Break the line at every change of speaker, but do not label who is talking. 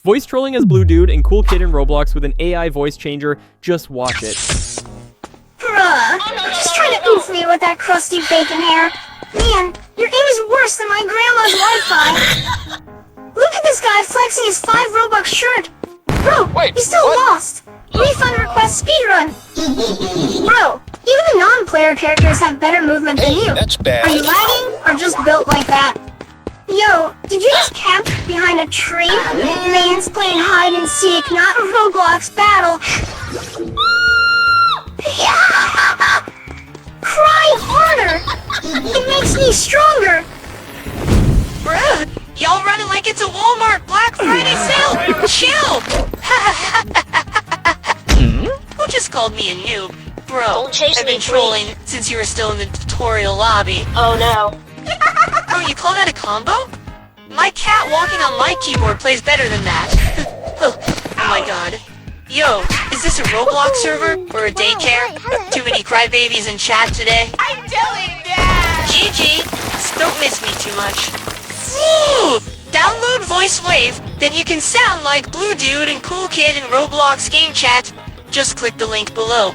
Voice trolling as Bluudud and Cool Kid in Roblox with an AI voice changer. Just watch it.
Bruh, just trying to oof me with that crusty bacon hair. Man, your aim is worse than my grandma's Wi-Fi. Look at this guy flexing his 5 Robux shirt. Bro,
Wait,
you still
what?
lost. Refund request speedrun. Bro, even the non-player characters have better movement than you.
That's bad.
Are you lagging or just built like that? Yo, did you just camp behind a tree? Man's playing hide and seek, not a Roblox battle. Cry harder! It makes me stronger!
Bruh, y'all running like it's a Walmart Black Friday sale! Chill! Who just called me a noob? Bro,
Don't chase
I've been
me,
trolling since you were still in the tutorial lobby.
Oh no.
Bro, you call that a combo? My cat walking on my keyboard plays better than that. Oh my god. Yo, is this a Roblox server or a daycare? Too many crybabies in chat today. I'm telling Dad! GG, don't miss me too much. Woo! Download VoiceWave, then you can sound like Bluudud and Cool Kid in Roblox game chat. Just click the link below.